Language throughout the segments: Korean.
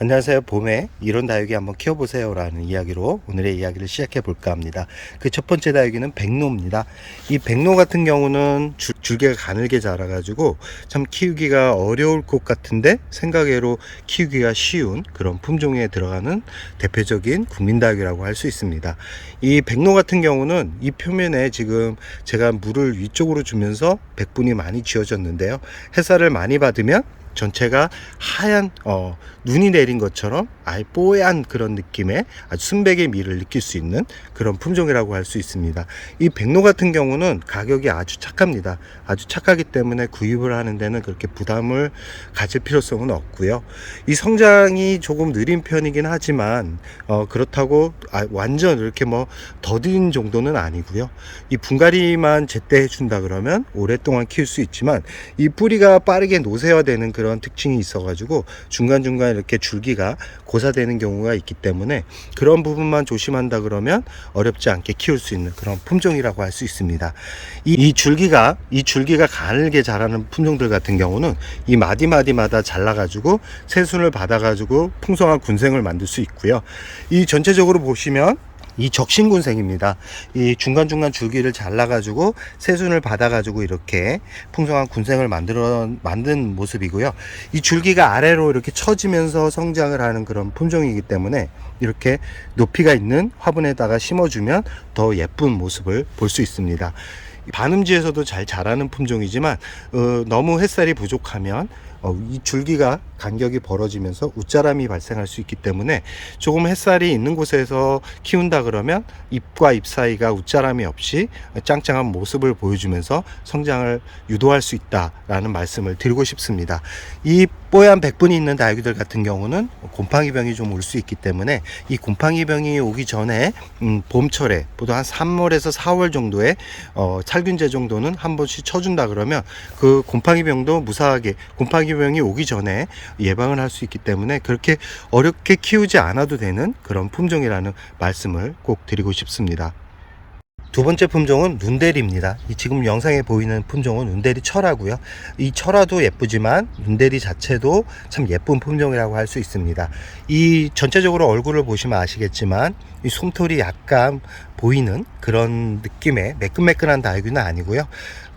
안녕하세요. 봄에 이런 다육이 한번 키워보세요 라는 이야기로 오늘의 이야기를 시작해 볼까 합니다. 그 첫 번째 다육이는 백로입니다. 이 백로 같은 경우는 줄기가 가늘게 자라가지고 참 키우기가 어려울 것 같은데 생각외로 키우기가 쉬운 그런 품종에 들어가는 대표적인 국민 다육이라고 할 수 있습니다. 이 백로 같은 경우는 이 표면에 지금 제가 물을 위쪽으로 주면서 백분이 많이 지어졌는데요. 햇살을 많이 받으면 전체가 하얀 눈이 내린 것처럼 아예 뽀얀 그런 느낌의 아주 순백의 미를 느낄 수 있는 그런 품종이라고 할 수 있습니다. 이 백로 같은 경우는 가격이 아주 착합니다. 아주 착하기 때문에 구입을 하는 데는 그렇게 부담을 가질 필요성은 없고요. 이 성장이 조금 느린 편이긴 하지만 그렇다고 완전 이렇게 뭐 더딘 정도는 아니고요. 이 분갈이만 제때 해준다 그러면 오랫동안 키울 수 있지만 이 뿌리가 빠르게 노쇠화되는 그런 특징이 있어 가지고 중간중간 이렇게 줄기가 고사되는 경우가 있기 때문에 그런 부분만 조심한다 그러면 어렵지 않게 키울 수 있는 그런 품종이라고 할 수 있습니다. 이 줄기가 가늘게 자라는 품종들 같은 경우는 이 마디마디마다 잘라 가지고 새순을 받아 가지고 풍성한 군생을 만들 수 있고요. 이 전체적으로 보시면 이 적신군생입니다. 이 중간중간 줄기를 잘라가지고 새순을 받아가지고 이렇게 풍성한 군생을 만든 모습이고요. 이 줄기가 아래로 이렇게 처지면서 성장을 하는 그런 품종이기 때문에 이렇게 높이가 있는 화분에다가 심어주면 더 예쁜 모습을 볼 수 있습니다. 반음지에서도 잘 자라는 품종이지만 너무 햇살이 부족하면 이 줄기가 간격이 벌어지면서 웃자람이 발생할 수 있기 때문에 조금 햇살이 있는 곳에서 키운다 그러면 잎과 잎 사이가 웃자람이 없이 짱짱한 모습을 보여주면서 성장을 유도할 수 있다라는 말씀을 드리고 싶습니다. 이 뽀얀 백분이 있는 다육이들 같은 경우는 곰팡이병이 좀 올 수 있기 때문에 이 곰팡이병이 오기 전에 봄철에 보통 한 3월에서 4월 정도에 살균제 정도는 한 번씩 쳐준다 그러면 그 곰팡이병도 무사하게 곰팡이병이 오기 전에 예방을 할 수 있기 때문에 그렇게 어렵게 키우지 않아도 되는 그런 품종이라는 말씀을 꼭 드리고 싶습니다. 두 번째 품종은 눈대리입니다. 지금 영상에 보이는 품종은 눈대리 철화고요. 이 철화도 예쁘지만 눈대리 자체도 참 예쁜 품종이라고 할 수 있습니다. 이 전체적으로 얼굴을 보시면 아시겠지만 이 솜털이 약간 보이는 그런 느낌의 매끈매끈한 다육이는 아니고요.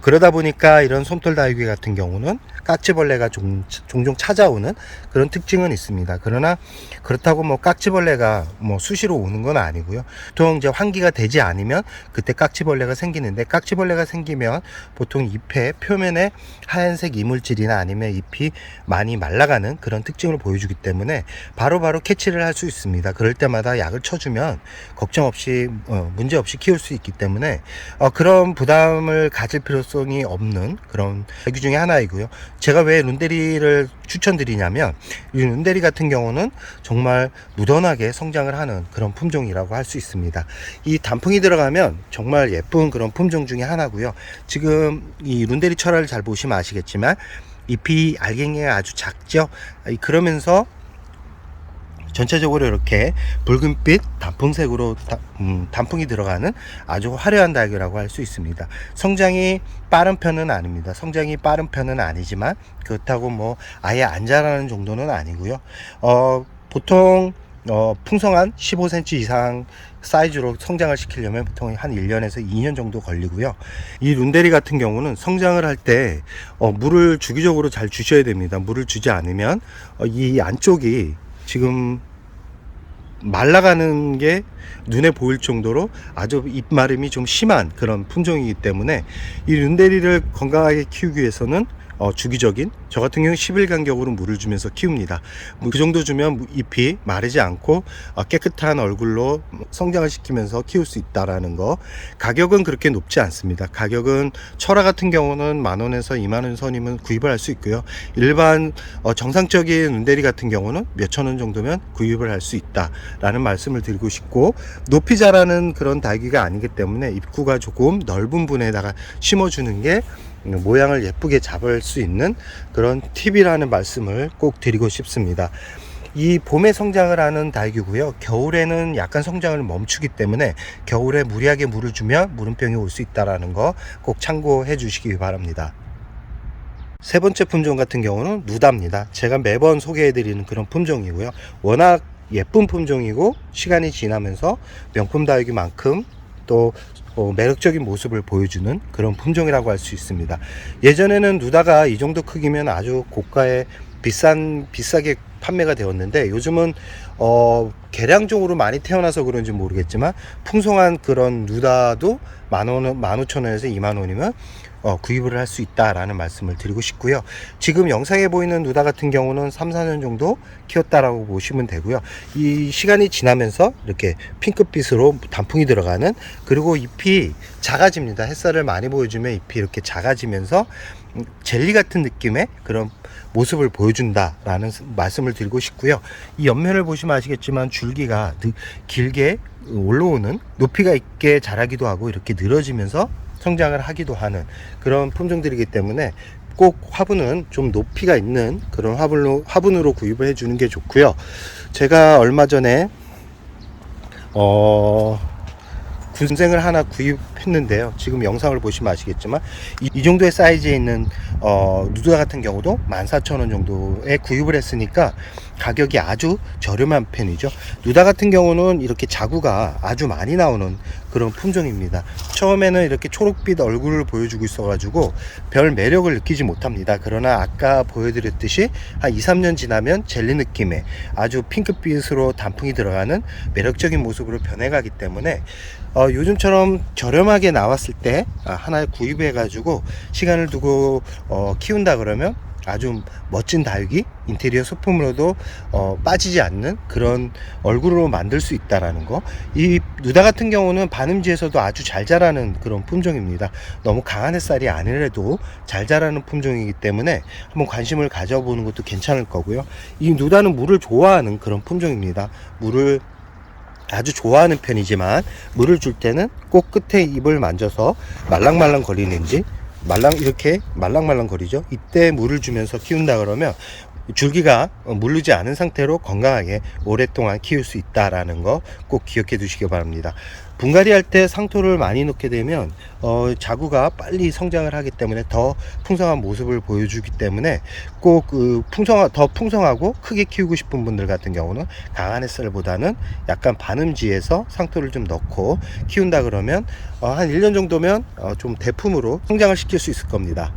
그러다 보니까 이런 솜털 다육이 같은 경우는 깍지벌레가 종종 찾아오는 그런 특징은 있습니다. 그러나 그렇다고 뭐 깍지벌레가 뭐 수시로 오는 건 아니고요. 보통 이제 환기가 되지 않으면 그때 깍지벌레가 생기는데 깍지벌레가 생기면 보통 잎의 표면에 하얀색 이물질이나 아니면 잎이 많이 말라가는 그런 특징을 보여주기 때문에 바로바로 캐치를 할 수 있습니다. 그럴 때마다 약을 쳐주면 걱정 없이 문제 없이 키울 수 있기 때문에 그런 부담을 가질 필요성이 없는 그런 다육이 중에 하나이고요. 제가 왜 룬데리를 추천드리냐면 이 룬데리 같은 경우는 정말 무던하게 성장을 하는 그런 품종이라고 할 수 있습니다. 이 단풍이 들어가면 정말 예쁜 그런 품종 중에 하나고요. 지금 이 룬데리 철화를 잘 보시면 아시겠지만 잎이 알갱이가 아주 작죠. 그러면서 전체적으로 이렇게 붉은빛 단풍색으로 단풍이 들어가는 아주 화려한 다육이라고 할 수 있습니다. 성장이 빠른 편은 아닙니다. 성장이 빠른 편은 아니지만 그렇다고 뭐 아예 안 자라는 정도는 아니고요. 보통 풍성한 15cm 이상 사이즈로 성장을 시키려면 보통 한 1년에서 2년 정도 걸리고요. 이 룬데리 같은 경우는 성장을 할 때 물을 주기적으로 잘 주셔야 됩니다. 물을 주지 않으면 이 안쪽이 지금 말라가는 게 눈에 보일 정도로 아주 잎마름이 좀 심한 그런 품종이기 때문에 이 룬데리를 건강하게 키우기 위해서는 주기적인 저 같은 경우 10일 간격으로 물을 주면서 키웁니다. 그 정도 주면 잎이 마르지 않고 깨끗한 얼굴로 성장을 시키면서 키울 수 있다라는 거. 가격은 그렇게 높지 않습니다. 가격은 철화 같은 경우는 10,000원에서 20,000원 선이면 구입을 할 수 있고요. 일반 정상적인 룬데리 같은 경우는 몇천 원 정도면 구입을 할 수 있다라는 말씀을 드리고 싶고, 높이 자라는 그런 다육이가 아니기 때문에 입구가 조금 넓은 분에다가 심어주는 게 모양을 예쁘게 잡을 수 있는 그런 팁이라는 말씀을 꼭 드리고 싶습니다. 이 봄에 성장을 하는 다육이고요. 겨울에는 약간 성장을 멈추기 때문에 겨울에 무리하게 물을 주면 무름병이 올 수 있다는 거 꼭 참고해 주시기 바랍니다. 세 번째 품종 같은 경우는 누다입니다. 제가 매번 소개해드리는 그런 품종이고요. 워낙 예쁜 품종이고 시간이 지나면서 명품 다육이만큼 또 매력적인 모습을 보여주는 그런 품종이라고 할 수 있습니다. 예전에는 누다가 이 정도 크기면 아주 고가의 비싸게 판매가 되었는데, 요즘은 개량종으로 많이 태어나서 그런지 모르겠지만 풍성한 그런 누다도 15,000원에서 20,000원이면 구입을 할 수 있다라는 말씀을 드리고 싶고요. 지금 영상에 보이는 누다 같은 경우는 3, 4년 정도 키웠다라고 보시면 되고요. 이 시간이 지나면서 이렇게 핑크빛으로 단풍이 들어가는, 그리고 잎이 작아집니다. 햇살을 많이 보여주면 잎이 이렇게 작아지면서 젤리 같은 느낌의 그런 모습을 보여준다라는 말씀을 드리고 싶고요. 이 옆면을 보시면 아시겠지만 줄기가 길게 올라오는, 높이가 있게 자라기도 하고 이렇게 늘어지면서 성장을 하기도 하는 그런 품종들이기 때문에 꼭 화분은 좀 높이가 있는 그런 화분으로 구입을 해주는 게 좋고요. 제가 얼마 전에 군생을 하나 구입했는데요. 지금 영상을 보시면 아시겠지만 이 정도의 사이즈에 있는 누다 같은 경우도 14,000원 정도에 구입을 했으니까 가격이 아주 저렴한 편이죠. 누다 같은 경우는 이렇게 자구가 아주 많이 나오는 그런 품종입니다. 처음에는 이렇게 초록빛 얼굴을 보여주고 있어 가지고 별 매력을 느끼지 못합니다. 그러나 아까 보여드렸듯이 한 2, 3년 지나면 젤리 느낌의 아주 핑크빛으로 단풍이 들어가는 매력적인 모습으로 변해가기 때문에 요즘처럼 저렴하게 나왔을 때 하나 구입해 가지고 시간을 두고 키운다 그러면 아주 멋진 다육이, 인테리어 소품으로도 빠지지 않는 그런 얼굴로 만들 수 있다라는 거. 이 누다 같은 경우는 반음지에서도 아주 잘 자라는 그런 품종입니다. 너무 강한 햇살이 아니라도 잘 자라는 품종이기 때문에 한번 관심을 가져보는 것도 괜찮을 거고요. 이 누다는 물을 좋아하는 그런 품종입니다. 물을 아주 좋아하는 편이지만 물을 줄 때는 꼭 끝에 잎을 만져서 말랑말랑 거리는지, 이렇게 말랑말랑 거리죠. 이때 물을 주면서 키운다 그러면 줄기가 물르지 않은 상태로 건강하게 오랫동안 키울 수 있다라는 거 꼭 기억해 두시기 바랍니다. 분갈이 할 때 상토를 많이 넣게 되면 자구가 빨리 성장을 하기 때문에 더 풍성한 모습을 보여주기 때문에 꼭 더 풍성하고 크게 키우고 싶은 분들 같은 경우는 강한 햇살보다는 약간 반음지에서 상토를 좀 넣고 키운다 그러면 한 1년 정도면 좀 대품으로 성장을 시킬 수 있을 겁니다.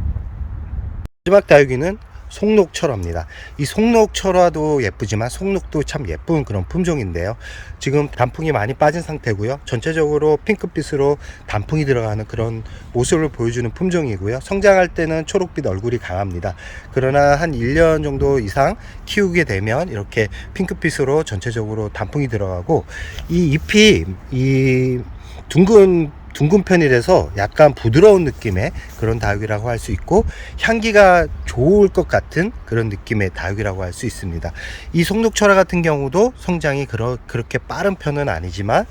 마지막 다육이는 송록철화입니다. 이 송록철화도 예쁘지만 송록도 참 예쁜 그런 품종인데요. 지금 단풍이 많이 빠진 상태고요. 전체적으로 핑크빛으로 단풍이 들어가는 그런 모습을 보여주는 품종이고요. 성장할 때는 초록빛 얼굴이 강합니다. 그러나 한 1년 정도 이상 키우게 되면 이렇게 핑크빛으로 전체적으로 단풍이 들어가고, 이 잎이 둥근 편이라서 약간 부드러운 느낌의 그런 다육이라고 할 수 있고, 향기가 좋을 것 같은 그런 느낌의 다육이라고 할 수 있습니다. 이 송록철화 같은 경우도 성장이 그렇게 빠른 편은 아니지만,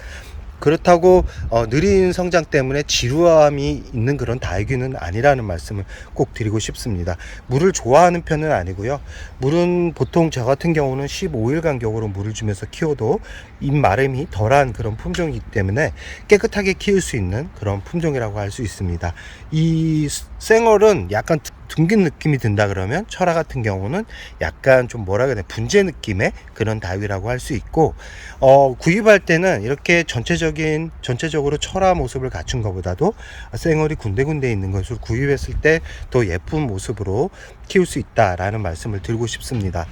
그렇다고 느린 성장 때문에 지루함이 있는 그런 다육이는 아니라는 말씀을 꼭 드리고 싶습니다. 물을 좋아하는 편은 아니고요. 물은 보통 저 같은 경우는 15일 간격으로 물을 주면서 키워도 잎 마름이 덜한 그런 품종이기 때문에 깨끗하게 키울 수 있는 그런 품종이라고 할 수 있습니다. 이 생얼은 약간 둥근 느낌이 든다 그러면 철화 같은 경우는 약간 좀 뭐라 그래야 되나, 분재 느낌의 그런 다육이라고 할 수 있고, 구입할 때는 이렇게 전체적으로 철화 모습을 갖춘 것보다도 생얼이 군데군데 있는 것을 구입했을 때 더 예쁜 모습으로 키울 수 있다라는 말씀을 드리고 싶습니다.